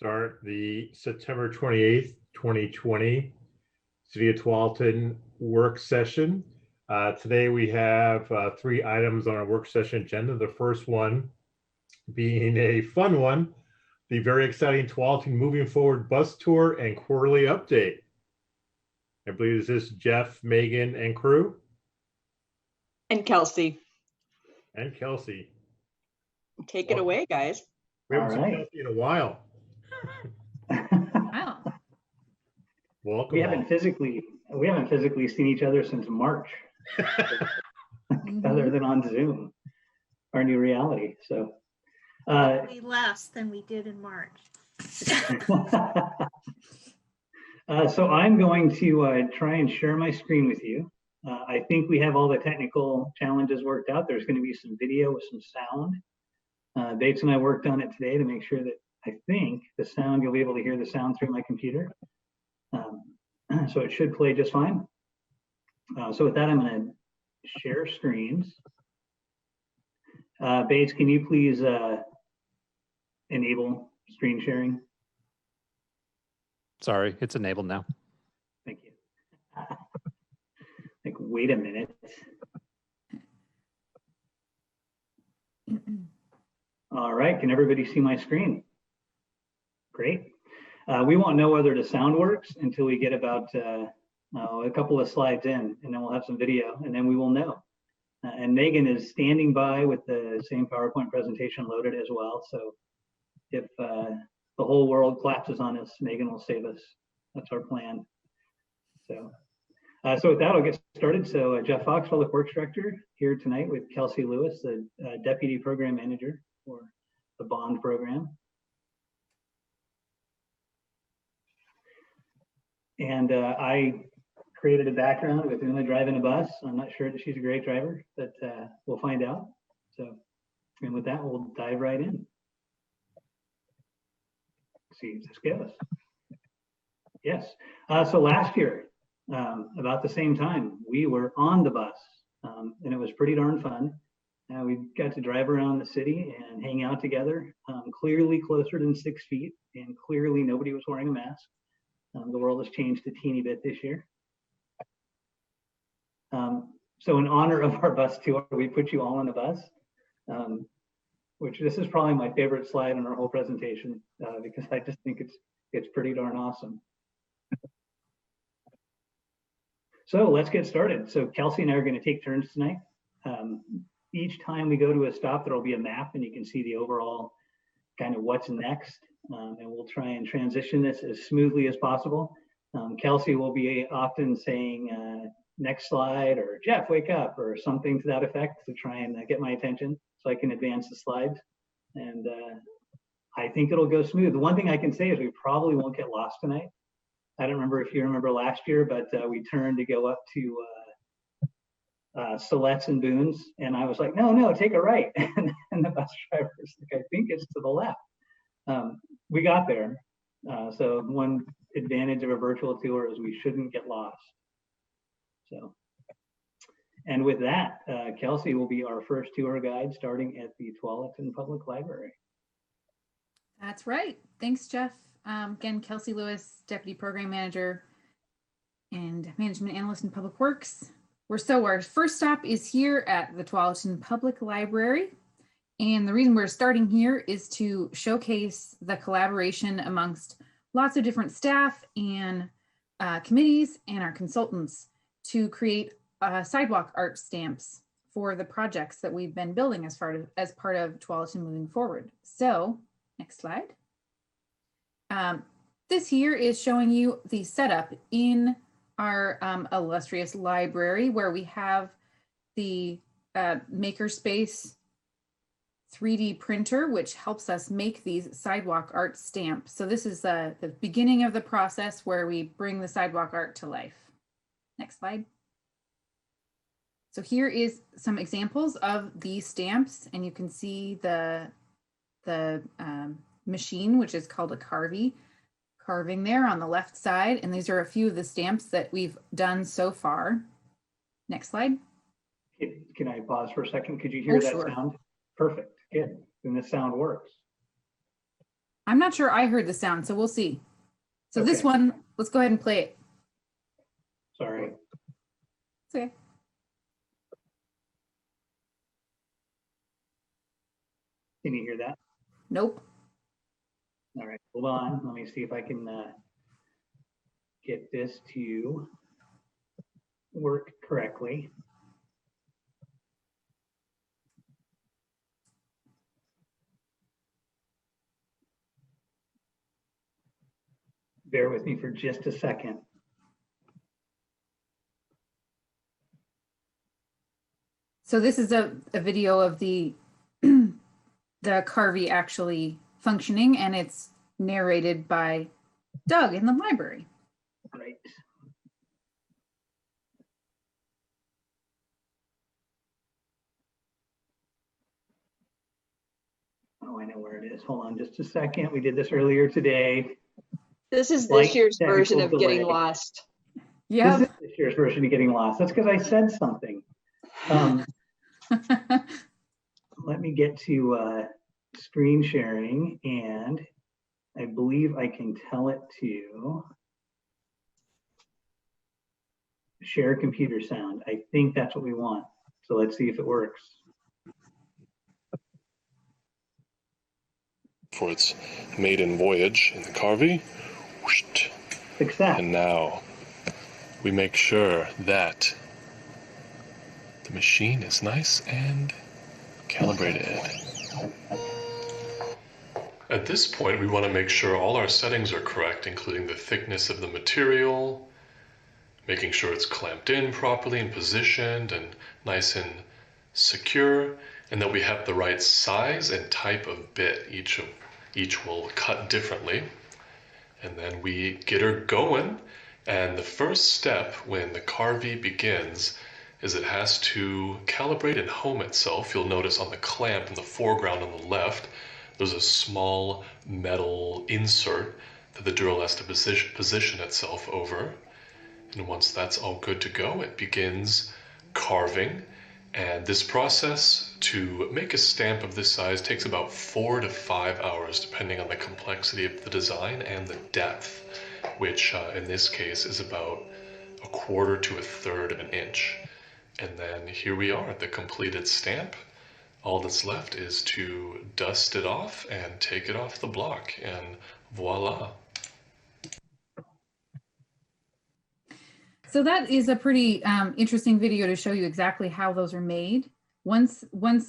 Start the September 28th, 2020 City of Tualatin work session. Today we have 3 items on our work session agenda. The first one being a fun one, the very exciting Tualatin Moving Forward bus tour and quarterly update. I believe this is Jeff, Megan, and crew. And Kelsey. And Kelsey. Take it away, guys. We haven't seen Kelsey in a while. Wow. Welcome. We haven't physically seen each other since March, other than on Zoom, our new reality. So less than we did in March. So I'm going to try and share my screen with you. I think we have all the technical challenges worked out. There's going to be some video with some sound. Bates and I worked on it today to make sure that I think the sound, you'll be able to hear the sound through my computer. So it should play just fine. So with that, I'm going to share screens. Bates, can you please enable screen sharing? Sorry, it's enabled now. Thank you. Like, wait a minute. All right, can everybody see my screen? Great. We won't know whether the sound works until we get about a couple of slides in, and then we'll have some video, and then we will know. And Megan is standing by with the same PowerPoint presentation loaded as well. So if the whole world collapses on us, Megan will save us. That's our plan. So with that, I'll get started. So Jeff Fox, Public Works Director, here tonight with Kelsey Lewis, the Deputy Program Manager for the bond program. And I created a background with Una driving a bus. I'm not sure that she's a great driver, but we'll find out. So, and with that, we'll dive right in. See if this goes. Yes. So last year, about the same time, we were on the bus, and it was pretty darn fun. We got to drive around the city and hang out together, clearly closer than 6 feet, and clearly nobody was wearing a mask. The world has changed a teeny bit this year. So in honor of our bus tour, we put you all on a bus, which this is probably my favorite slide in our whole presentation, because I just think it's pretty darn awesome. So let's get started. So Kelsey and I are going to take turns tonight. Each time we go to a stop, there'll be a map, and you can see the overall kind of what's next. And we'll try and transition this as smoothly as possible. Kelsey will be often saying, next slide, or Jeff, wake up, or something to that effect to try and get my attention so I can advance the slides. And I think it'll go smooth. The one thing I can say is we probably won't get lost tonight. I don't remember if you remember last year, but we turned to go up to Siletz and Boone's, and I was like, no, take a right. And the bus driver was like, I think it's to the left. We got there. So one advantage of a virtual tour is we shouldn't get lost. So, and with that, Kelsey will be our first tour guide starting at the Tualatin Public Library. That's right. Thanks, Jeff. Again, Kelsey Lewis, Deputy Program Manager and Management Analyst in Public Works. Our first stop is here at the Tualatin Public Library. And the reason we're starting here is to showcase the collaboration amongst lots of different staff and committees and our consultants to create sidewalk art stamps for the projects that we've been building as part of Tualatin Moving Forward. So, next slide. This here is showing you the setup in our illustrious library, where we have the Makerspace 3D printer, which helps us make these sidewalk art stamps. So this is the beginning of the process where we bring the sidewalk art to life. Next slide. So here is some examples of these stamps, and you can see the machine, which is called a carving there on the left side. And these are a few of the stamps that we've done so far. Next slide. Can I pause for a second? Could you hear that sound? Perfect. Good. Then the sound works. I'm not sure I heard the sound, so we'll see. So this Okay. one, let's go ahead and play it. Sorry. It's okay. Can you hear that? Nope. All right, hold on. Let me see if I can get this to work correctly. Bear with me for just a second. So this is a video of the the Carvey actually functioning, and it's narrated by Doug in the library. Right. Oh, I know where it is. Hold on just a second. We did this earlier today. This is Slight this year's version technical of getting delay. lost. Yeah. This is this year's version of getting lost. That's because I said something. Let me get to screen sharing, and I believe I can tell it to share computer sound. I think that's what we want. So let's see if it works. For its maiden voyage in the Carvey. Success. And now we make sure that the machine is nice and calibrated. At this point, we want to make sure all our settings are correct, including the thickness of the material, making sure it's clamped in properly and positioned and nice and secure, and that we have the right size and type of bit. Each will cut differently. And then we get her going. And the first step when the Carvey begins is it has to calibrate and home itself. You'll notice on the clamp in the foreground on the left, there's a small metal insert that the drill has to position itself over. And once that's all good to go, it begins carving. And this process to make a stamp of this size takes about 4 to 5 hours, depending on the complexity of the design and the depth, which in this case is about 1/4 to 1/3 of an inch. And then here we are, the completed stamp. All that's left is to dust it off and take it off the block, and voila. So that is a pretty interesting video to show you exactly how those are made. Once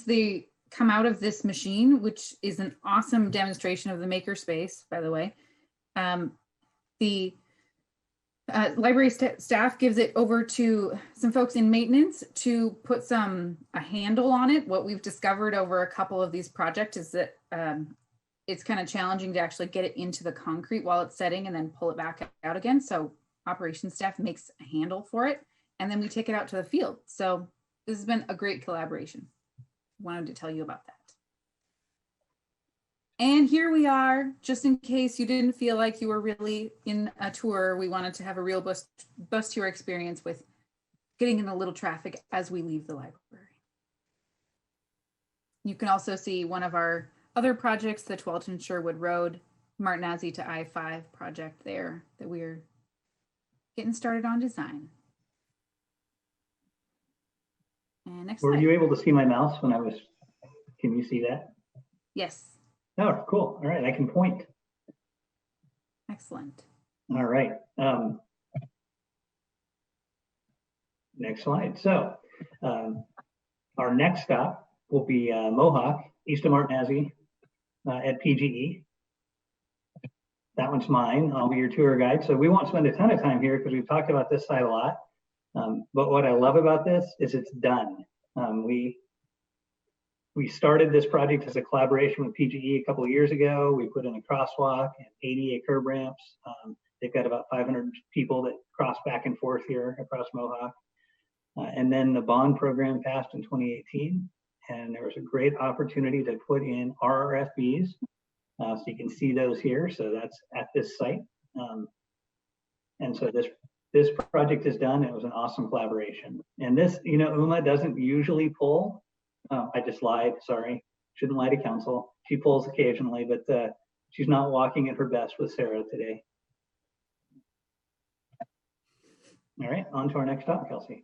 they come out of this machine, which is an awesome demonstration of the makerspace, by the way, the library staff gives it over to some folks in maintenance to put a handle on it. What we've discovered over a couple of these projects is that it's kind of challenging to actually get it into the concrete while it's setting and then pull it back out again. So operations staff makes a handle for it, and then we take it out to the field. So this has been a great collaboration. Wanted to tell you about that. And here we are, just in case you didn't feel like you were really in a tour, we wanted to have a real bus tour experience with getting in a little traffic as we leave the library. You can also see one of our other projects, the Tualatin Sherwood Road, Martinazzi to I-5 project there that we're getting started on design. And next Were slide. you able to see my mouse when I was, can you see that? Yes, Oh, cool. All right, I can point. excellent. All right. Next slide. So our next stop will be Mohawk, east of Martinazzi at PGE. That one's mine. I'll be your tour guide. So we won't spend a ton of time here because we've talked about this side a lot. But what I love about this is it's done. We started this project as a collaboration with PGE a couple of years ago. We put in a crosswalk and ADA curb ramps. They've got about 500 people that cross back and forth here across Mohawk. And then the bond program passed in 2018. And there was a great opportunity to put in RRFBs. So you can see those here. So that's at this site. And so this project is done. It was an awesome collaboration. And this, you know, UMA doesn't usually pull. I just lied, sorry. Shouldn't lie to council. She pulls occasionally, but she's not walking at her best with Sarah today. All right, on to our next stop, Kelsey.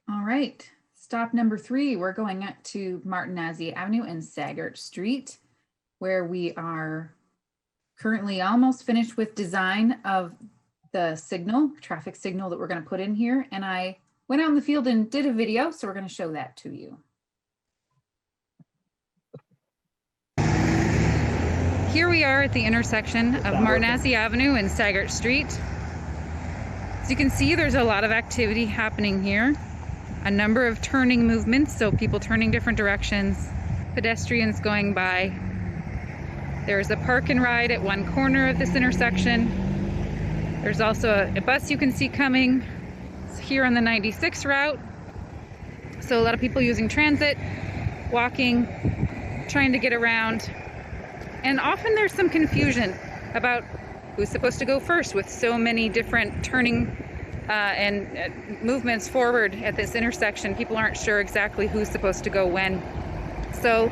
All right. Stop number 3, we're going up to Martinazzi Avenue and Sagart Street, where we are currently almost finished with design of the signal, traffic signal that we're going to put in here. And I went out in the field and did a video, so we're going to show that to you. Here we are at the intersection of Martinazzi Avenue and Sagart Street. As you can see, there's a lot of activity happening here. A number of turning movements, so people turning different directions, pedestrians going by. There's a park and ride at one corner of this intersection. There's also a bus you can see coming here on the 96 route. So a lot of people using transit, walking, trying to get around. And often there's some confusion about who's supposed to go first with so many different turning and movements forward at this intersection. People aren't sure exactly who's supposed to go when. So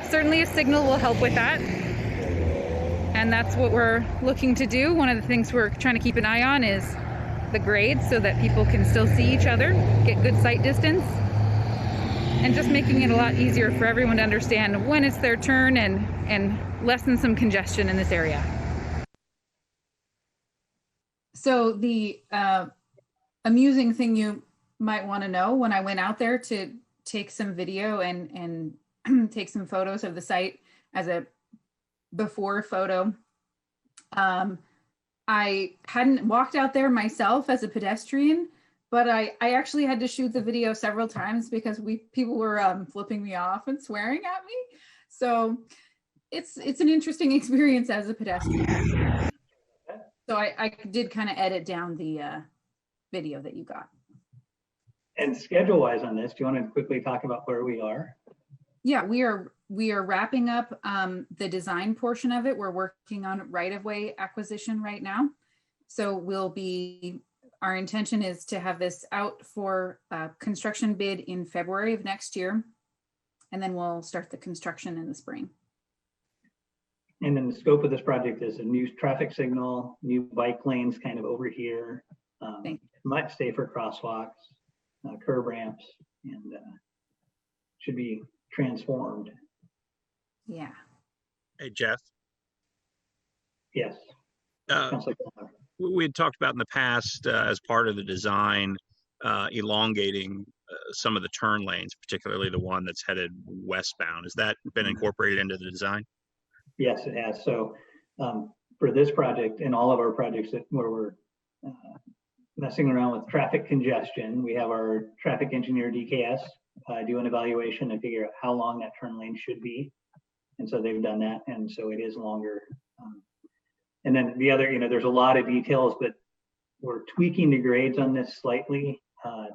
certainly a signal will help with that. And that's what we're looking to do. One of the things we're trying to keep an eye on is the grade so that people can still see each other, get good sight distance, and just making it a lot easier for everyone to understand when it's their turn and lessen some congestion in this area. So the amusing thing you might want to know, when I went out there to take some video and take some photos of the site as a before photo, I hadn't walked out there myself as a pedestrian, but I actually had to shoot the video several times because people were flipping me off and swearing at me. So it's an interesting experience as a pedestrian. So I did kind of edit down the video that you got. And schedule-wise on this, do you want to quickly talk about where we are? Yeah, we are wrapping up the design portion of it. We're working on right-of-way acquisition right now. So our intention is to have this out for construction bid in February of next year. And then we'll start the construction in the spring. And then the scope of this project is a new traffic signal, new bike lanes kind of over here, much safer crosswalks, curb ramps, and should be transformed. Yeah. Hey, Jeff. Yes. We had talked about in the past as part of the design, elongating some of the turn lanes, particularly the one that's headed westbound. Has that been incorporated into the design? Yes, it has. So for this project and all of our projects where we're messing around with traffic congestion, we have our traffic engineer DKS do an evaluation and figure out how long that turn lane should be. And so they've done that. And so it is longer. And then the other, there's a lot of details, but we're tweaking the grades on this slightly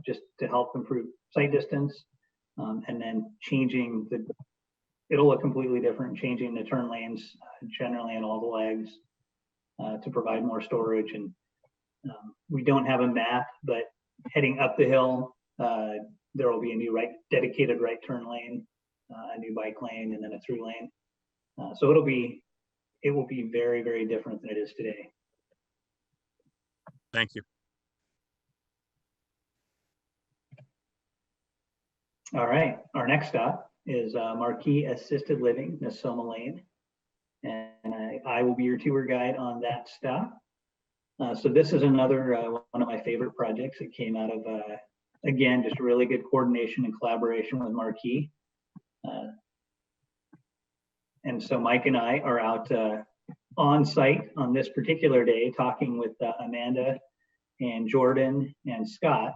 just to help improve sight distance. And then it'll look completely different, changing the turn lanes generally on all the legs to provide more storage. And we don't have a map, but heading up the hill, there will be a new dedicated right turn lane, a new bike lane, and then a through lane. So it will be very, very different than it is today. Thank you. All right, our next stop is Marquee Assisted Living, Nosoma Lane. And I will be your tour guide on that stop. So this is another one of my favorite projects. It came out of, again, just really good coordination and collaboration with Marquee. And so Mike and I are out on site on this particular day talking with Amanda and Jordan and Scott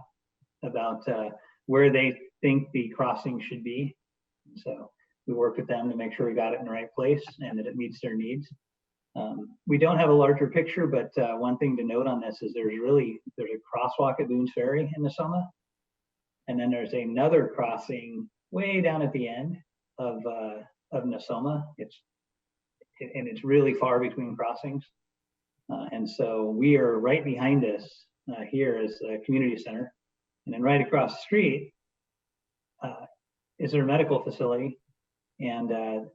about where they think the crossing should be. So we work with them to make sure we got it in the right place and that it meets their needs. We don't have a larger picture, but one thing to note on this is there's a crosswalk at Boone's Ferry in Nosoma. And then there's another crossing way down at the end of Nosoma. It's really far between crossings. And so we are right behind us here is the community center. And then right across the street is their medical facility. And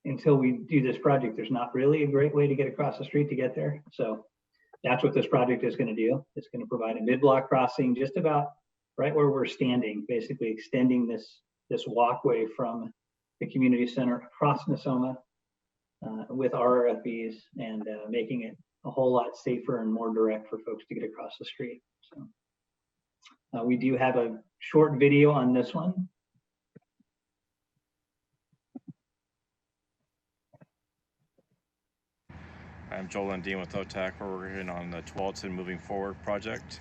until we do this project, there's not really a great way to get across the street to get there. So that's what this project is going to do. It's going to provide a mid-block crossing just about right where we're standing, basically extending this walkway from the community center across Nosoma with RRFBs and making it a whole lot safer and more direct for folks to get across the street. So we do have a short video on this one. I'm Joel and Dean with OTAC. We're working on the Tualatin Moving Forward project,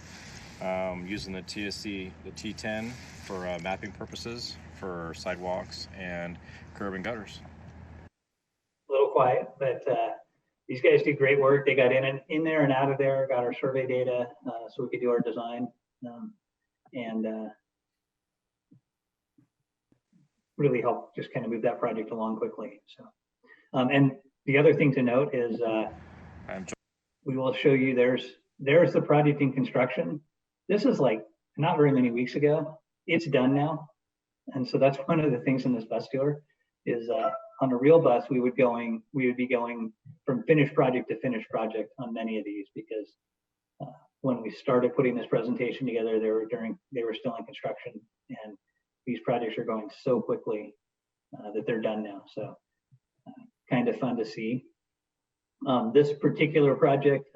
using the TSC, the T10 for mapping purposes for sidewalks and curb and gutters. A little quiet, but these guys do great work. They got in there and out of there, got our survey data so we could do our design and really help just kind of move that project along quickly. So, and the other thing to note is we will show you there's the project in construction. This is like not very many weeks ago. It's done now. And so that's one of the things in this bus tour is on a real bus, we would be going from finished project to finished project on many of these, because when we started putting this presentation together, they were still in construction, and these projects are going so quickly that they're done now. So kind of fun to see. This particular project,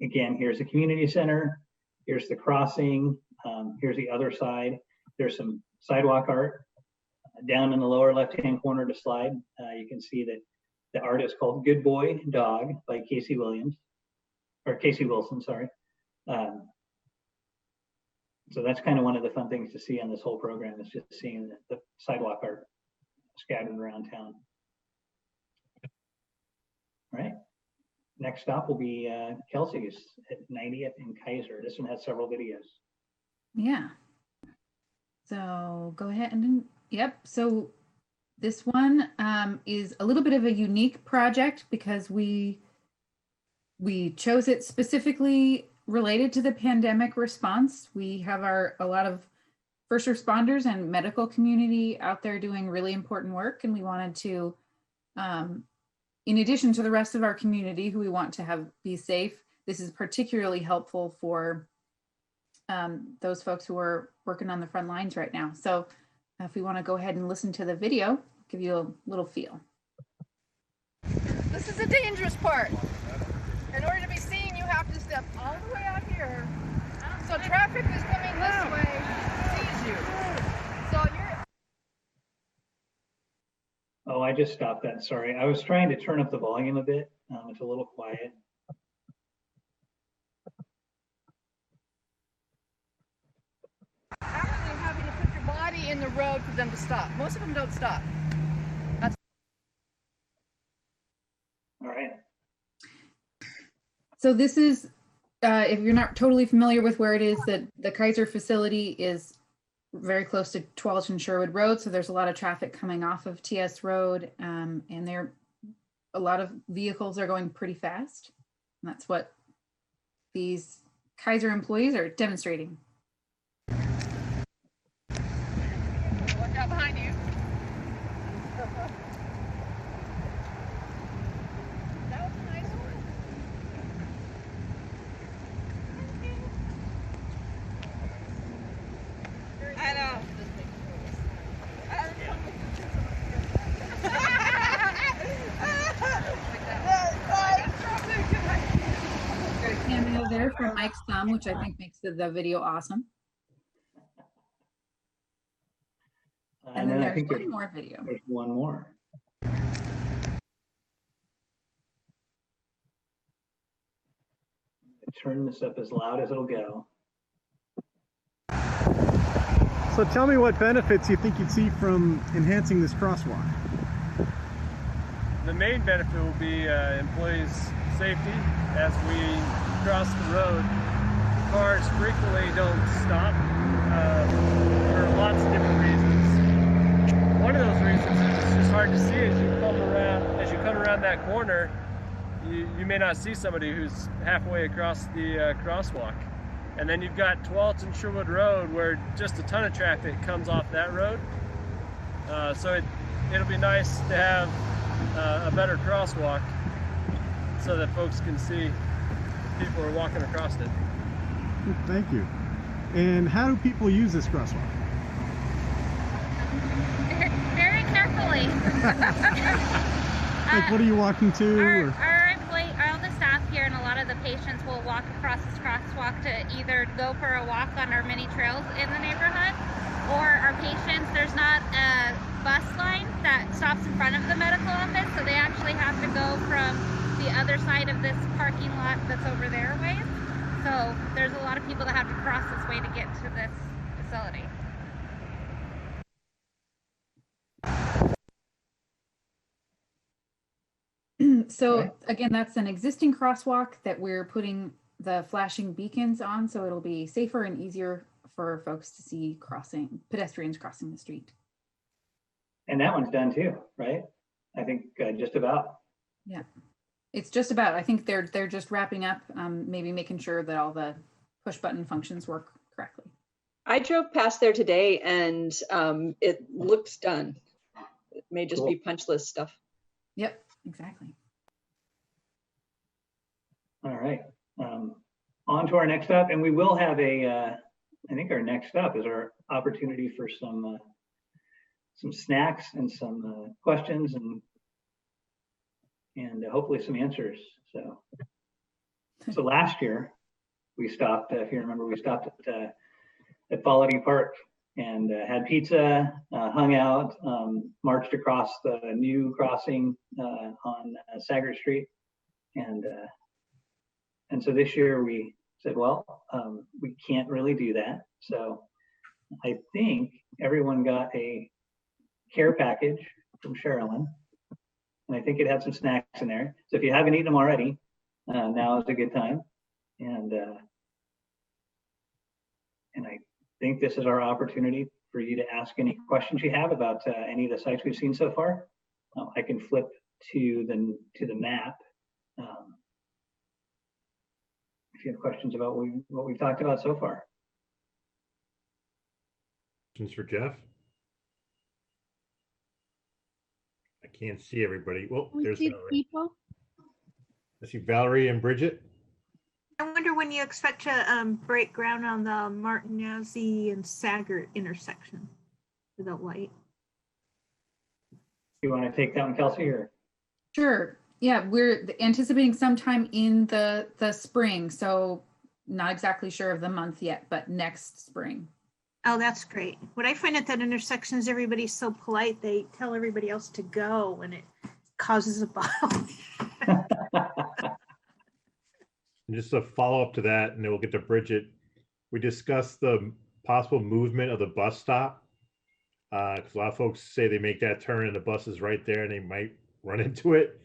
again, here's the community center, here's the crossing, here's the other side. There's some sidewalk art down in the lower left-hand corner to slide. You can see that the art is called Good Boy Dog by Casey Wilson, sorry. So that's kind of one of the fun things to see on this whole program, is just seeing the sidewalk art scattered around town. All right, next stop will be Kelsey's at 90th and Kaiser. This one has several videos. Yeah. So go ahead and, yep. So this one is a little bit of a unique project because we chose it specifically related to the pandemic response. We have a lot of first responders and medical community out there doing really important work, and we wanted to, in addition to the rest of our community who we want to have be safe, this is particularly helpful for those folks who are working on the front lines right now. So if we want to go ahead and listen to the video, give you a little feel. This is the dangerous part. In order to be seen, you have to step all the way out here. So traffic is coming this way, sees you. So you're... Oh, I just stopped that, sorry. I was trying to turn up the volume a bit. It's a little quiet. Actually having to put your body in the road for them to stop. Most of them don't stop. That's... All right. So this is, if you're not totally familiar with where it is, that the Kaiser facility is very close to Tualatin Sherwood Road. So there's a lot of traffic coming off of TS Road, and a lot of vehicles are going pretty fast. And that's what these Kaiser employees are demonstrating. Watch out behind you. That was a nice one. I know. Got a cameo there from Mike's thumb, which I think makes the video awesome. And then I think there's one more video. There's one more. Turn this up as loud as it'll go. So tell me what benefits you think you'd see from enhancing this crosswalk. The main benefit will be employees' safety as we cross the road. Cars frequently don't stop for lots of different reasons. One of those reasons is it's just hard to see as you come around that corner. You may not see somebody who's halfway across the crosswalk. And then you've got Tualatin Sherwood Road, where just a ton of traffic comes off that road. So it'll be nice to have a better crosswalk so that folks can see people are walking across it. Thank you. And how do people use this crosswalk? Very carefully. Like, what are you walking to? All the staff here and a lot of the patients will walk across this crosswalk to either go for a walk on our mini trails in the neighborhood, or our patients, there's not a bus line that stops in front of the medical office, so they actually have to go from the other side of this parking lot that's over there ways. So there's a lot of people that have to cross this way to get to this facility. So again, that's an existing crosswalk that we're putting the flashing beacons on, so it'll be safer and easier for folks to see pedestrians crossing the street. And that one's done too, right? I think just about. Yeah, it's just about. I think they're just wrapping up, maybe making sure that all the push button functions work correctly. I drove past there today and it looks done. It may just be punch list stuff. Yep, exactly. All right. On to our next up, and we will have I think our next up is our opportunity for some snacks and some questions and hopefully some answers. So last year we stopped, if you remember, we stopped at Tualatin Park and had pizza, hung out, marched across the new crossing on Sagert Street, and so this year we said, well, we can't really do that. So I think everyone got a care package from Sherilyn, and I think it had some snacks in there. So if you haven't eaten them already, now is a good time. And I think this is our opportunity for you to ask any questions you have about any of the sites we've seen so far. I can flip to the map. If you have questions about what we've talked about so far. Questions for Jeff? I can't see everybody. Well, there's people. I see Valerie and Bridget. I wonder when you expect to break ground on the Martinez and Sagert intersection for the light. You want to take that one, Kelsey, or? Sure. Yeah, we're anticipating sometime in the spring, so not exactly sure of the month yet, but next spring. Oh, that's great. What I find at that intersection is everybody's so polite, they tell everybody else to go and it causes a bottle. And just a follow up to that, and then we'll get to Bridget. We discussed the possible movement of the bus stop, because a lot of folks say they make that turn and the bus is right there and they might run into it.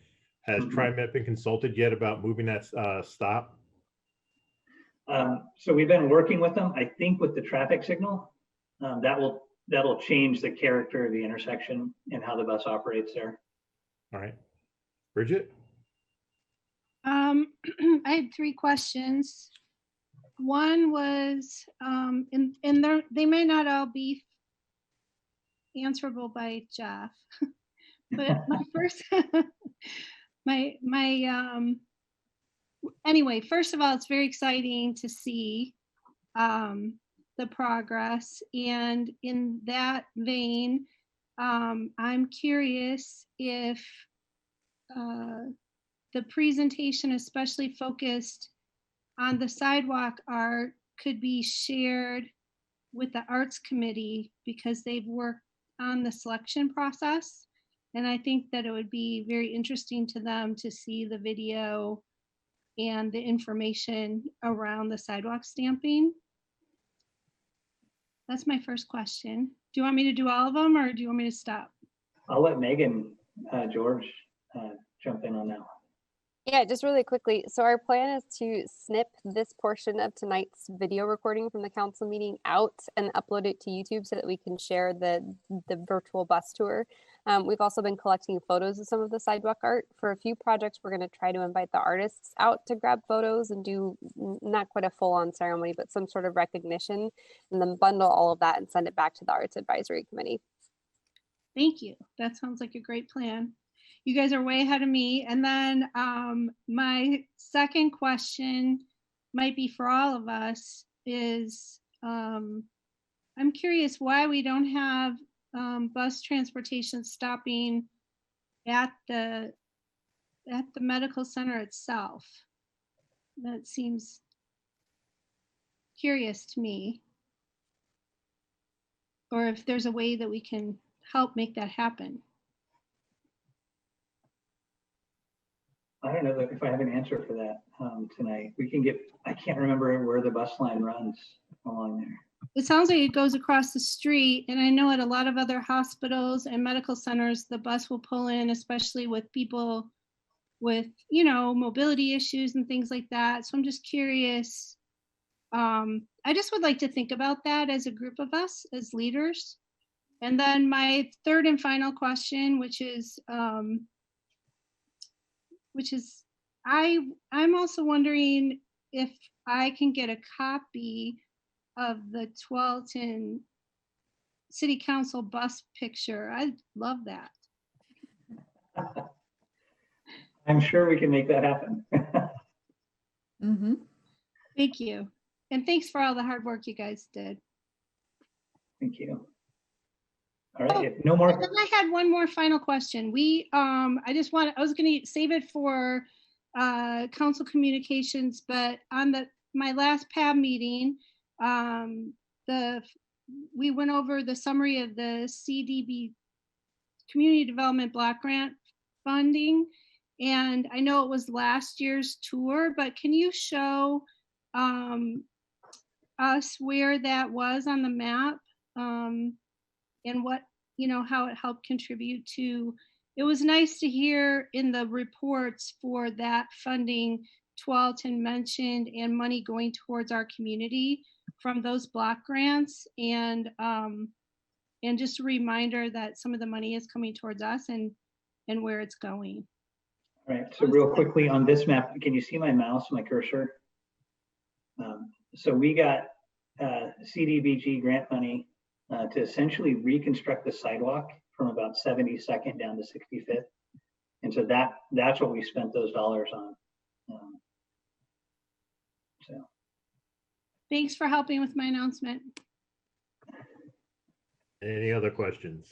Has TriMet been consulted yet about moving that stop? So we've been working with them. I think with the traffic signal, that'll change the character of the intersection and how the bus operates there. All right, Bridget. I had 3 questions. One was, and they may not all be answerable by Jeff, but my first. Anyway, first of all, it's very exciting to see the progress, and in that vein, I'm curious if the presentation, especially focused on the sidewalk art, could be shared with the arts committee, because they've worked on the selection process. And I think that it would be very interesting to them to see the video and the information around the sidewalk stamping. That's my first question. Do you want me to do all of them, or do you want me to stop? I'll let Megan George jump in on that one. Yeah, just really quickly. So our plan is to snip this portion of tonight's video recording from the council meeting out and upload it to YouTube so that we can share the virtual bus tour. We've also been collecting photos of some of the sidewalk art. For a few projects, we're going to try to invite the artists out to grab photos and do not quite a full-on ceremony, but some sort of recognition, and then bundle all of that and send it back to the Arts Advisory Committee. Thank you. That sounds like a great plan. You guys are way ahead of me. And then my second question might be for all of us is I'm curious why we don't have bus transportation stopping at the medical center itself. That seems curious to me. Or if there's a way that we can help make that happen. I don't know if I have an answer for that tonight. I can't remember where the bus line runs along there. It sounds like it goes across the street, and I know at a lot of other hospitals and medical centers, the bus will pull in, especially with people with, mobility issues and things like that. So I'm just curious. I just would like to think about that as a group of us as leaders. And then my third and final question, which is I'm also wondering if I can get a copy of the Tualatin City Council bus picture. I'd love that. I'm sure we can make that happen. Thank you. And thanks for all the hard work you guys did. Thank you. All right, if no more. And then I had one more final question. I was going to save it for council communications, but on my last PAB meeting, we went over the summary of the CDB Community Development Block Grant funding, and I know it was last year's tour, but can you show us where that was on the map? And what, how it helped contribute to, it was nice to hear in the reports for that funding, Tualatin mentioned, and money going towards our community from those block grants. And just a reminder that some of the money is coming towards us and where it's going. All right, so real quickly on this map, can you see my mouse, my cursor? So we got CDBG grant money to essentially reconstruct the sidewalk from about 72nd down to 65th. And so that's what we spent those dollars on. Thanks for helping with my announcement. Any other questions?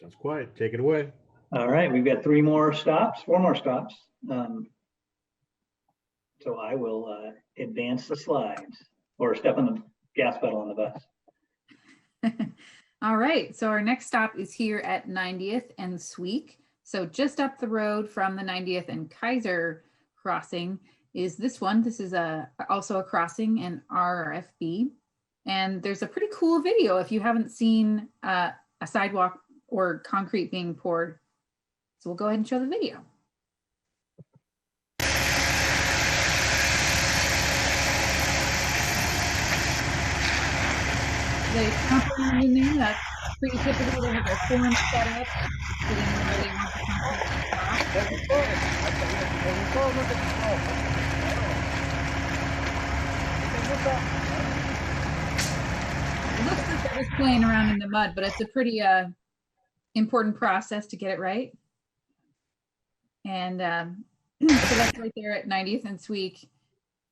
Sounds quiet. Take it away. All right, we've got four more stops. So I will advance the slides or step on the gas pedal on the bus. All right, so our next stop is here at 90th and Sweek. So just up the road from the 90th and Kaiser crossing is this one. This is also a crossing in RFB. And there's a pretty cool video if you haven't seen a sidewalk or concrete being poured. So we'll go ahead and show the video. They compound in there. That's pretty typical. They have their forms set up. It looks like they're just playing around in the mud, but it's a pretty important process to get it right. And so that's right there at 90th and Sweek.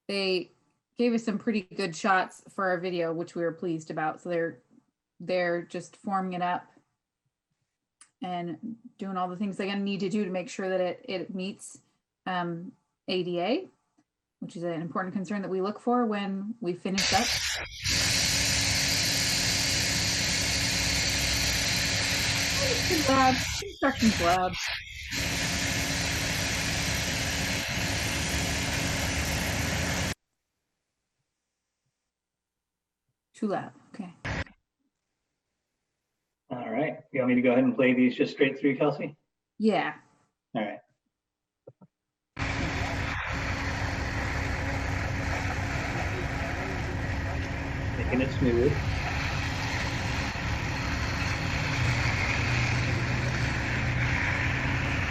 They gave us some pretty good shots for our video, which we were pleased about. So they're just forming it up and doing all the things they're going to need to do to make sure that it meets ADA, which is an important concern that we look for when we finish up. Construction labs. Lab. Okay. All right. You want me to go ahead and play these just straight through, Kelsey? Yeah. All right. Making it smooth.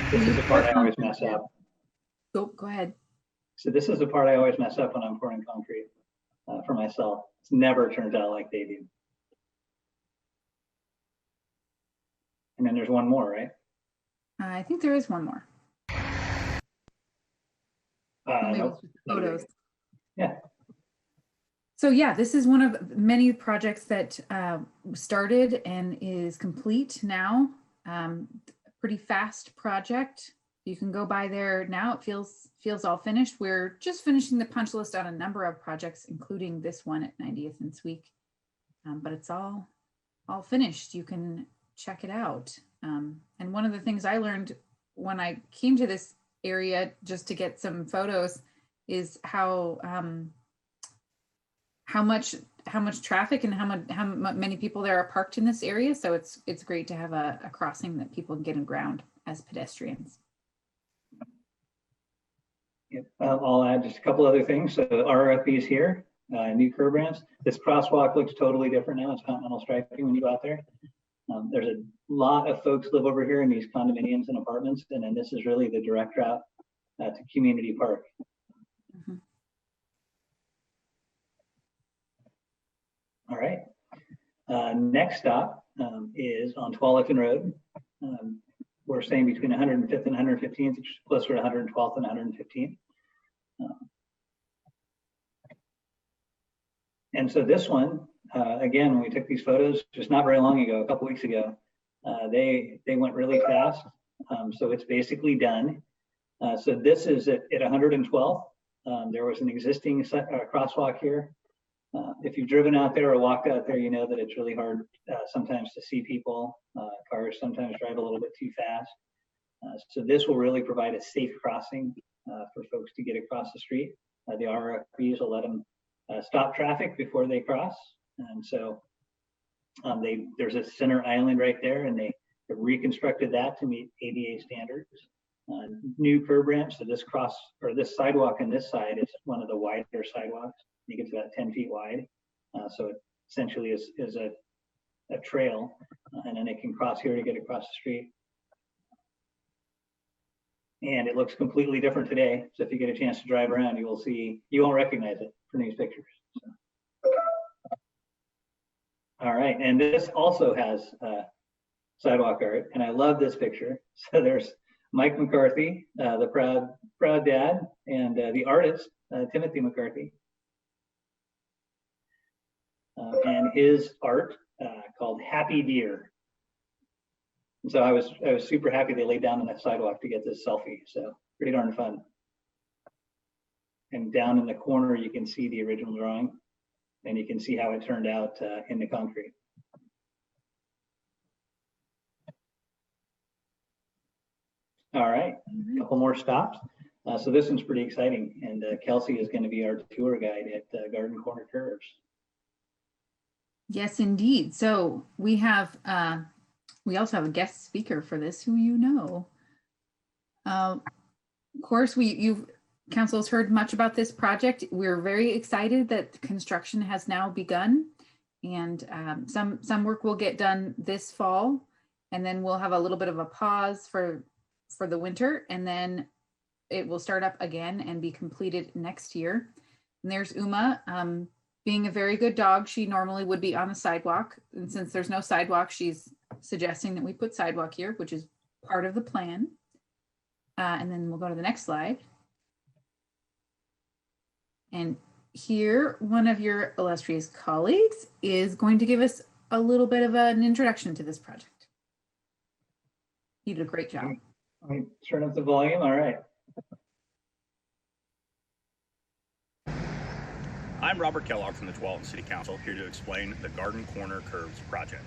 This is the part I always mess up. Go ahead. So this is the part I always mess up when I'm pouring concrete for myself. It never turns out like they do. And then there's one more, right? I think there is one more. Maybe Nope. it's just photos. Yeah. So yeah, this is one of many projects that started and is complete now. Pretty fast project. You can go by there now. It feels all finished. We're just finishing the punch list on a number of projects, including this one at 90th and Sweek. But it's all finished. You can check it out. And one of the things I learned when I came to this area just to get some photos is how much traffic and how many people there are parked in this area. So it's great to have a crossing that people can get around as pedestrians. Yep. I'll add just a couple other things. So RFPs here, new curb ramps. This crosswalk looks totally different now. It's continental striping when you go out there. There's a lot of folks live over here in these condominiums and apartments, and then this is really the direct route to Community Park. Mm-hmm. All right. Next stop is on Tualatin Road. We're saying between 105th and 115th, which is closer to 112th and 115th. And so this one, again, when we took these photos just not very long ago, a couple weeks ago, they went really fast. So it's basically done. So this is at 112th. There was an existing crosswalk here. If you've driven out there or walked out there, you know that it's really hard sometimes to see people. Cars sometimes drive a little bit too fast. So this will really provide a safe crossing for folks to get across the street. The RFPs will let them stop traffic before they cross. And so there's a center island right there, and they reconstructed that to meet ADA standards. New curb ramps. So this this sidewalk on this side is one of the wider sidewalks. I think it's about 10 feet wide. So it essentially is a trail, and then they can cross here to get across the street. And it looks completely different today. So if you get a chance to drive around, you won't recognize it from these pictures. So. All right, and this also has sidewalk art, and I love this picture. So there's Mike McCarthy, the proud dad, and the artist, Timothy McCarthy. And his art called Happy Deer. And so I was super happy they laid down on that sidewalk to get this selfie. So pretty darn fun. And down in the corner, you can see the original drawing, and you can see how it turned out in the concrete. All right, a couple more stops. So this one's pretty exciting, and Kelsey is going to be our tour guide at Garden Corner Curves. Yes, indeed. So we have, we also have a guest speaker for this, who you know. Of course, council has heard much about this project. We're very excited that construction has now begun, and some work will get done this fall, and then we'll have a little bit of a pause for the winter, and then it will start up again and be completed next year. And there's Uma. Being a very good dog, she normally would be on the sidewalk. And since there's no sidewalk, she's suggesting that we put sidewalk here, which is part of the plan. And then we'll go to the next slide. And here, one of your illustrious colleagues is going to give us a little bit of an introduction to this project. You did a great job. Let me turn up the volume. All right. I'm Robert Kellogg from the Tualatin City Council, here to explain the Garden Corner Curves project.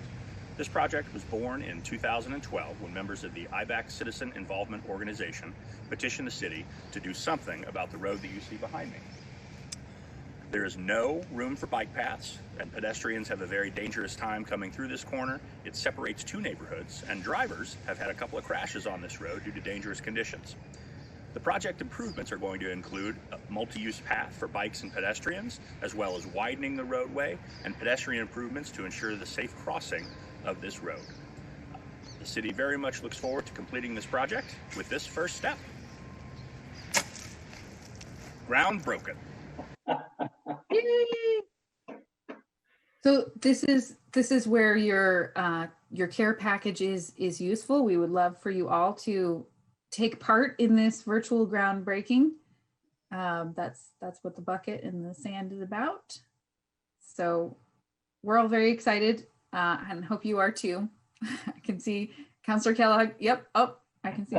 This project was born in 2012 when members of the IBAC Citizen Involvement Organization petitioned the city to do something about the road that you see behind me. There is no room for bike paths, and pedestrians have a very dangerous time coming through this corner. It separates two neighborhoods, and drivers have had a couple of crashes on this road due to dangerous conditions. The project improvements are going to include a multi-use path for bikes and pedestrians, as well as widening the roadway and pedestrian improvements to ensure the safe crossing of this road. The city very much looks forward to completing this project with this first step. Ground broken. Yay! So this is where your your care package is useful, we would love for you all to take part in this virtual groundbreaking. That's what the bucket and the sand is about. So we're all very excited and hope you are too. I can see Councillor Kellogg. Yep. Oh, I can see.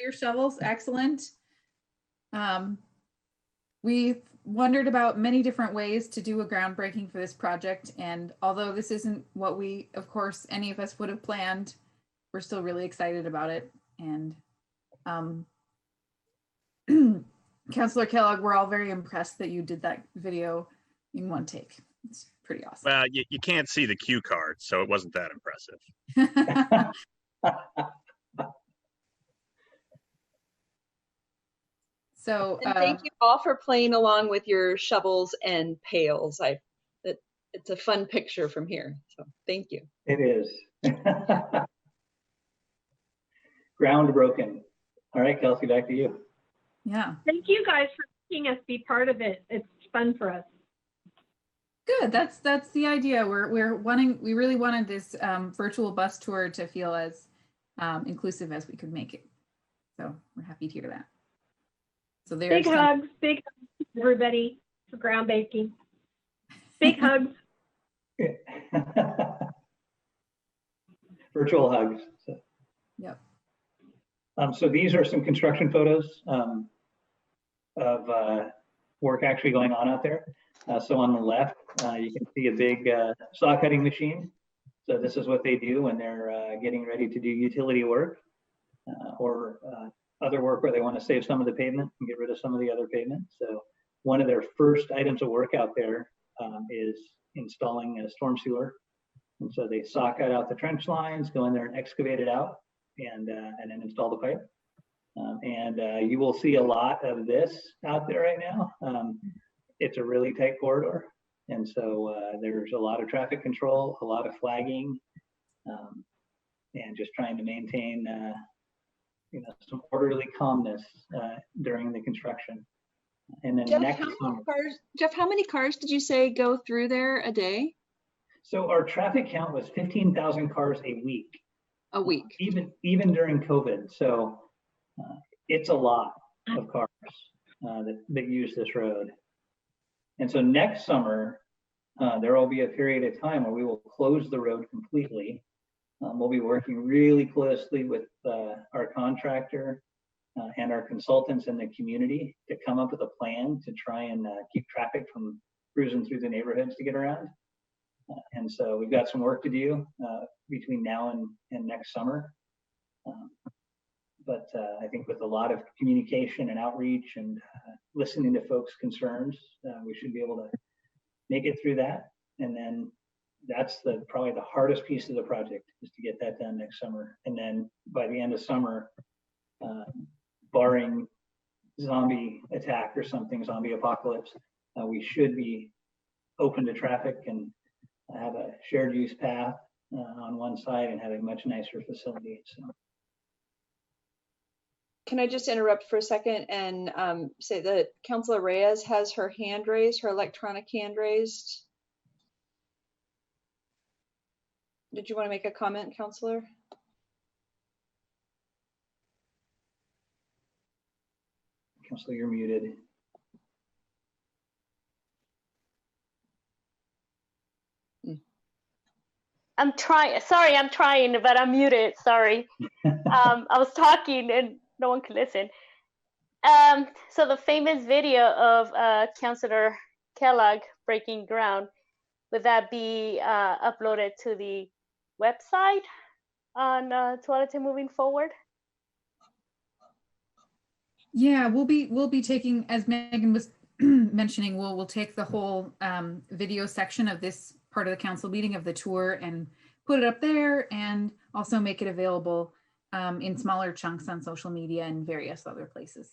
Your shovels. Excellent. We've wondered about many different ways to do a groundbreaking for this project. And although this isn't what we, of course, any of us would have planned, we're still really excited about it. And Councillor Kellogg, we're all very impressed that you did that video in one take. It's pretty awesome. Well, you can't see the cue card, so it wasn't that impressive. So thank you all for playing along with your shovels and pails. It's a fun picture from here. So thank you. It is. Ground broken. All right, Kelsey, back to you. Yeah. Thank you guys for making us be part of it. It's fun for us. Good. That's the idea. We really wanted this virtual bus tour to feel as inclusive as we could make it. So we're happy to hear that. So there's big hugs, everybody, for groundbreaking. Big hugs. Virtual hugs. So. Yep. So these are some construction photos of work actually going on out there. So on the left, you can see a big saw cutting machine. So this is what they do when they're getting ready to do utility work or other work where they want to save some of the pavement and get rid of some of the other pavement. So one of their first items of work out there is installing a storm sewer. And so they saw cut out the trench lines, go in there and excavate it out, and then install the pipe. You will see a lot of this out there right now. It's a really tight corridor. And so there's a lot of traffic control, a lot of flagging, and just trying to maintain some orderly calmness during the construction. And then Jeff, how many cars did you say go through there a day? So our traffic count was 15,000 cars a week. A week. Even during COVID. So it's a lot of cars that use this road. And so next summer, there will be a period of time where we will close the road completely. We'll be working really closely with our contractor and our consultants in the community to come up with a plan to try and keep traffic from cruising through the neighborhoods to get around. And so we've got some work to do between now and next summer. But I think with a lot of communication and outreach and listening to folks' concerns, we should be able to make it through that. And then that's probably the hardest piece of the project, is to get that done next summer. And then by the end of summer, barring zombie attack or something, zombie apocalypse, we should be open to traffic and have a shared use path on one side and have a much nicer facility. So. Can I just interrupt for a second and say that Councilor Reyes has her hand raised, her electronic hand raised. Did you want to make a comment, Councilor? Councilor, you're muted. I'm trying, but I'm muted, sorry. I was talking and no one could listen. So the famous video of Councilor Kellogg breaking ground, would that be uploaded to the website on Tualatin Moving Forward? Yeah, we'll be taking, as Megan was mentioning, we'll take the whole video section of this part of the council meeting of the tour and put it up there, and also make it available in smaller chunks on social media and various other places.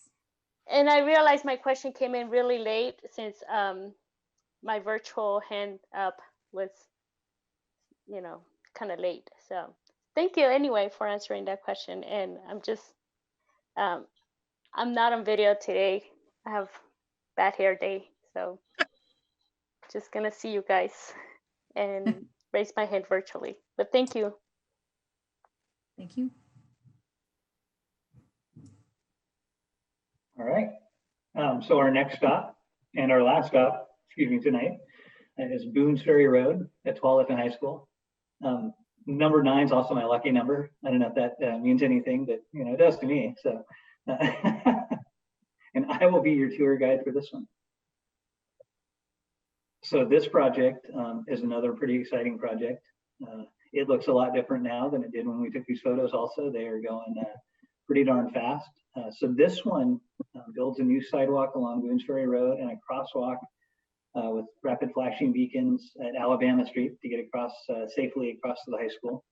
And I realized my question came in really late, since my virtual hand up was, kind of late. So thank you anyway for answering that question. And I'm just, I'm not on video today. I have bad hair day. So just gonna see you guys and raise my hand virtually. But thank you. Thank you. All right. So our next stop and our last stop, tonight, is Boones Ferry Road at Tualatin High School. Number 9 is also my lucky number. I don't know if that means anything, but it does to me. So, and I will be your tour guide for this one. So this project is another pretty exciting project. It looks a lot different now than it did when we took these photos. Also, they are going pretty darn fast. So this one builds a new sidewalk along Boones Ferry Road and a crosswalk with rapid flashing beacons at Alabama Street to get across safely across to the high school.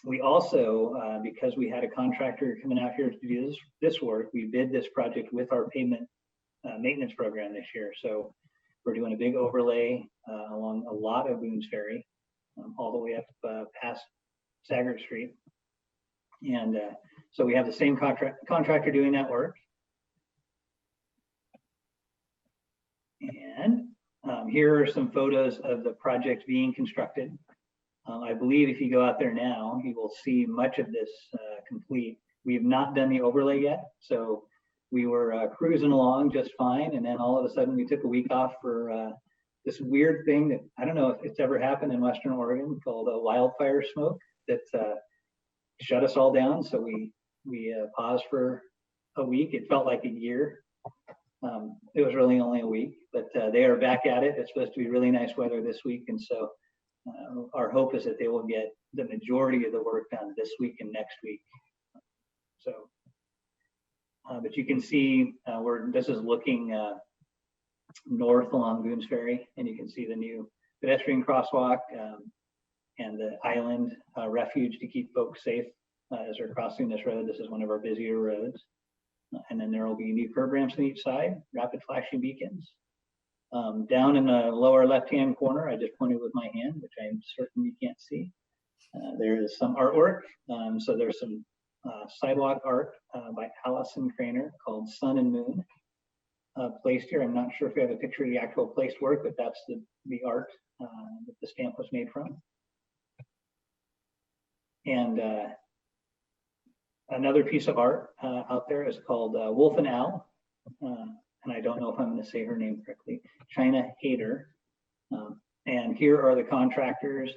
We also, because we had a contractor coming out here to do this work, we bid this project with our pavement maintenance program this year. So we're doing a big overlay along a lot of Boones Ferry, all the way up past Sagert Street. And so we have the same contractor doing that work. And here are some photos of the project being constructed. I believe if you go out there now, you will see much of this complete. We have not done the overlay yet, so we were cruising along just fine, and then all of a sudden we took a week off for this weird thing that I don't know if it's ever happened in Western Oregon called a wildfire smoke that shut us all down. So we paused for a week. It felt like a year. It was really only a week, but they are back at it. It's supposed to be really nice weather this week, and so our hope is that they will get the majority of the work done this week and next week. So, but you can see this is looking north along Boones Ferry, and you can see the new pedestrian crosswalk and the island refuge to keep folks safe as they're crossing this road. This is one of our busier roads. And then there will be new curb ramps on each side, rapid flashing beacons. Down in the lower left-hand corner, I just pointed with my hand, which I'm certain you can't see. There is some artwork. So there's some sidewalk art by Allison Craner called Sun and Moon placed here. I'm not sure if we have a picture of the actual placed work, but that's the art that the stamp was made from. And another piece of art out there is called Wolf and Owl. And I don't know if I'm going to say her name correctly, China Hader. And here are the contractors.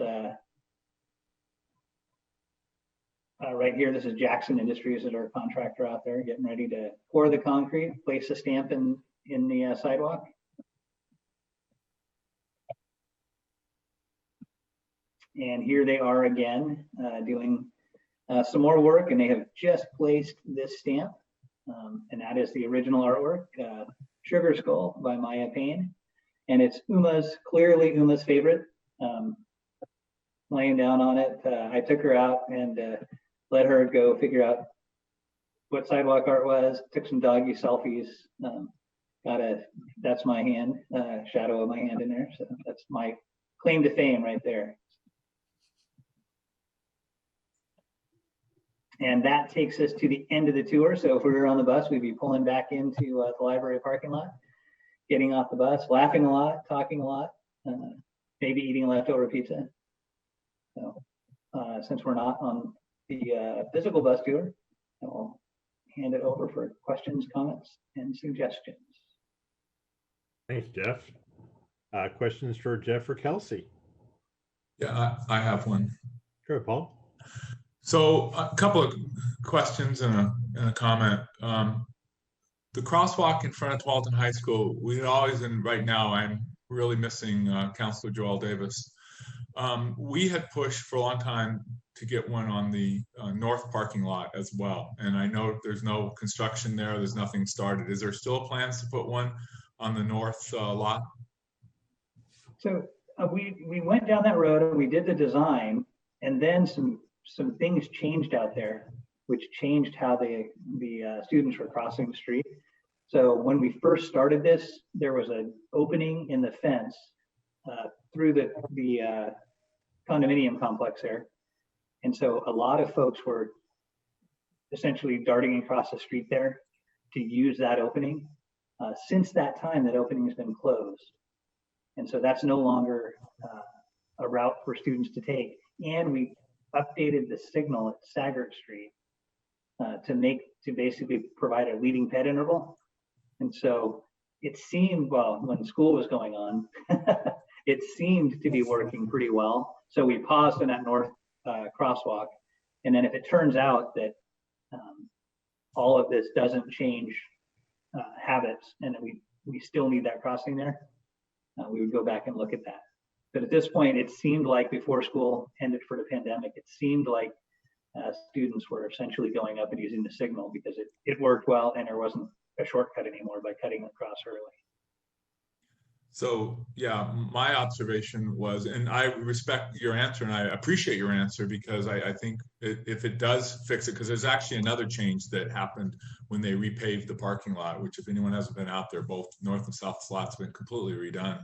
Right here, this is Jackson Industries as our contractor out there getting ready to pour the concrete, place a stamp in the sidewalk. And here they are again doing some more work, and they have just placed this stamp. And that is the original artwork, Sugar Skull by Maya Payne. And it's clearly Uma's favorite. Laying down on it, I took her out and let her go figure out what sidewalk art was, took some doggy selfies, that's my hand, shadow of my hand in there. So that's my claim to fame right there. And that takes us to the end of the tour. So if we were on the bus, we'd be pulling back into the library parking lot, getting off the bus, laughing a lot, talking a lot, maybe eating leftover pizza. So since we're not on the physical bus tour, I'll hand it over for questions, comments, and suggestions. Thanks, Jeff. Questions for Jeff or Kelsey? Yeah, I have one. Sure, Paul. So a couple of questions and a comment. The crosswalk in front of Tualatin High School, right now I'm really missing Councilor Joel Davis. We had pushed for a long time to get one on the north parking lot as well. And I know there's no construction there's nothing started. Is there still plans to put one on the north lot? So we went down that road and we did the design, and then some things changed out there, which changed how the students were crossing the street. So when we first started this, there was an opening in the fence through the condominium complex there. And so a lot of folks were essentially darting across the street there to use that opening. Since that time, that opening has been closed. And so that's no longer a route for students to take. And we updated the signal at Sagert Street to basically provide a leading pet interval. And so it seemed, well, when school was going on, it seemed to be working pretty well. So we paused in that north crosswalk. And then if it turns out that all of this doesn't change habits and that we still need that crossing there, we would go back and look at that. But at this point, it seemed like before school ended for the pandemic, it seemed like students were essentially going up and using the signal because it worked well and there wasn't a shortcut anymore by cutting across early. So yeah, my observation was, and I respect your answer and I appreciate your answer, because I think if it does fix it, because there's actually another change that happened when they repaved the parking lot, which if anyone hasn't been out there, both north and south slots have been completely redone.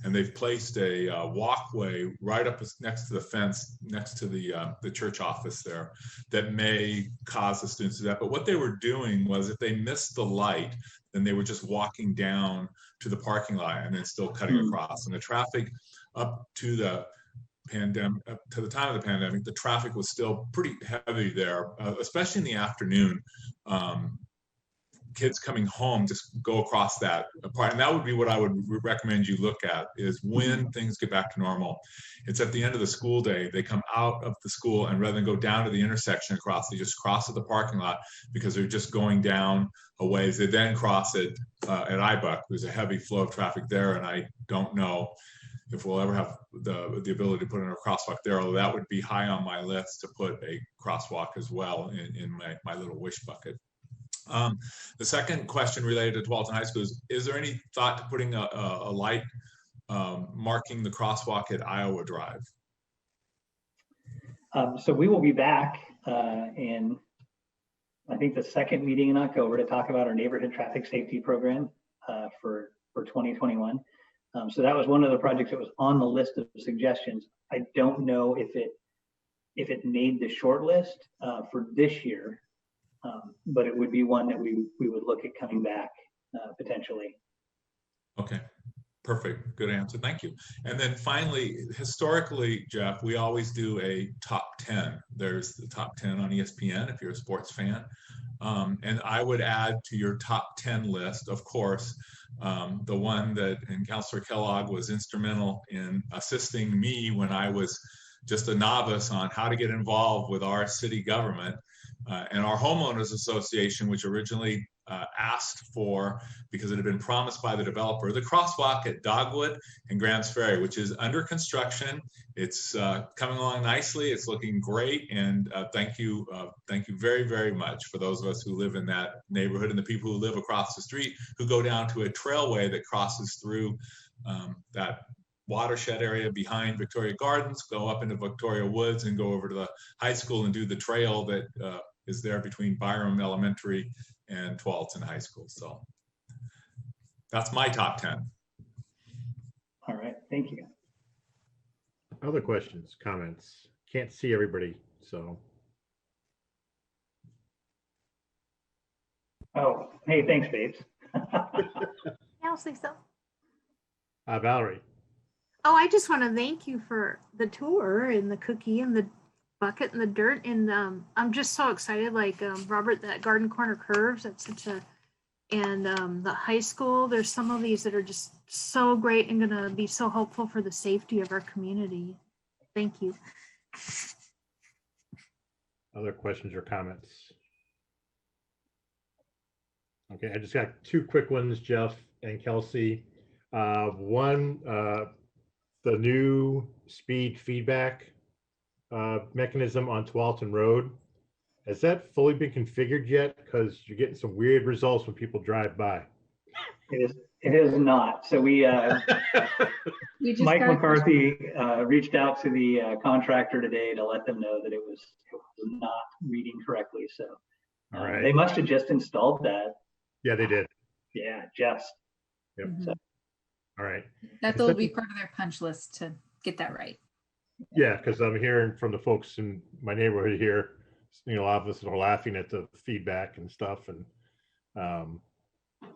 And they've placed a walkway right up next to the fence, next to the church office there, that may cause the students to do that. But what they were doing was, if they missed the light, then they were just walking down to the parking lot and then still cutting across. And the traffic up to the pandemic, up to the time of the pandemic, the traffic was still pretty heavy there, especially in the afternoon. Kids coming home just go across that part. And that would be what I would recommend you look at, is when things get back to normal. It's at the end of the school day, they come out of the school, and rather than go down to the intersection across, they just cross at the parking lot because they're just going down a ways. They then cross it at IBUC. There's a heavy flow of traffic there, and I don't know if we'll ever have the ability to put in a crosswalk there, although that would be high on my list to put a crosswalk as well in my little wish bucket. The second question related to Tualatin High School is there any thought to putting a light marking the crosswalk at Iowa Drive? So we will be back in, I think, the second meeting in October to talk about our neighborhood traffic safety program for 2021. So that was one of the projects that was on the list of suggestions. I don't know if it made the short list for this year. But it would be one that we would look at coming back potentially. Okay, perfect. Good answer. Thank you. And then finally, historically, Jeff, we always do a top 10. There's the top 10 on ESPN if you're a sports fan. And I would add to your top 10 list, of course, the one that, and Councilor Kellogg was instrumental in assisting me when I was just a novice on how to get involved with our city government. And our homeowners association, which originally asked for, because it had been promised by the developer, the crosswalk at Dogwood and Grants Ferry, which is under construction. It's coming along nicely. It's looking great. And thank you very, very much for those of us who live in that neighborhood and the people who live across the street who go down to a trailway that crosses through that watershed area behind Victoria Gardens, go up into Victoria Woods and go over to the high school and do the trail that is there between Byram Elementary and Tualatin High School. So that's my top 10. All right, thank you. Other questions, comments? Can't see everybody, so. Oh, hey, thanks, babes. I'll say so. Valerie. Oh, I just want to thank you for the tour and the cookie and the bucket and the dirt. And I'm just so excited, like Robert, that Garden Corner Curves, that's such a, and the high school, there's some of these that are just so great and gonna be so helpful for the safety of our community. Thank you. Other questions or comments? Okay, I just got two quick ones, Jeff and Kelsey. One, the new speed feedback mechanism on Tualatin Road, has that fully been configured yet? Because you're getting some weird results when people drive by. It is not. So we Mike McCarthy reached out to the contractor today to let them know that it was not reading correctly. So all right, they must have just installed that. Yeah, they did. Yeah, just. Yep. Mm-hmm. So, all right. That'll be part of their punch list to get that right. Yeah, because I'm hearing from the folks in my neighborhood here, you know, a lot of us are laughing at the feedback and stuff, and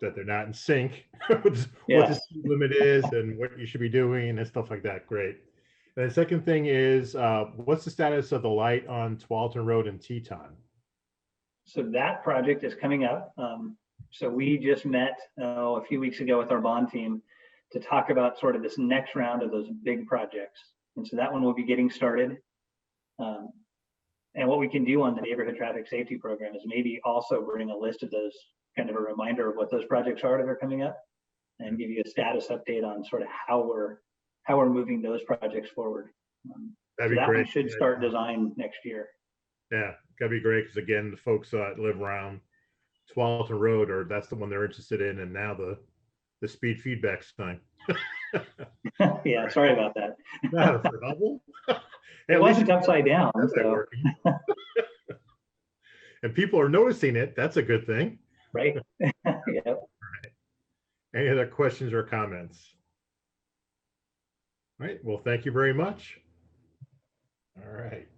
that they're not in sync with what the speed limit is and what you should be doing and stuff like that. Great. And the second thing is, what's the status of the light on Tualatin Road in Teton? So that project is coming up. So we just met a few weeks ago with our bond team to talk about sort of this next round of those big projects. And so that one will be getting started. And what we can do on the neighborhood traffic safety program is maybe also bring a list of those, kind of a reminder of what those projects are that are coming up, and give you a status update on sort of how we're moving those projects forward. That'd be that great. One should start design next year. Yeah, that'd be great, because again, the folks that live around Tualatin Road, or that's the one they're interested in, and now the speed feedback's time. Yeah, sorry about that. Not a trouble. It wasn't upside down. So. And people are noticing it. That's a good thing. Right. Yep. Right. Any other questions or comments? All right. Well, thank you very much. All right.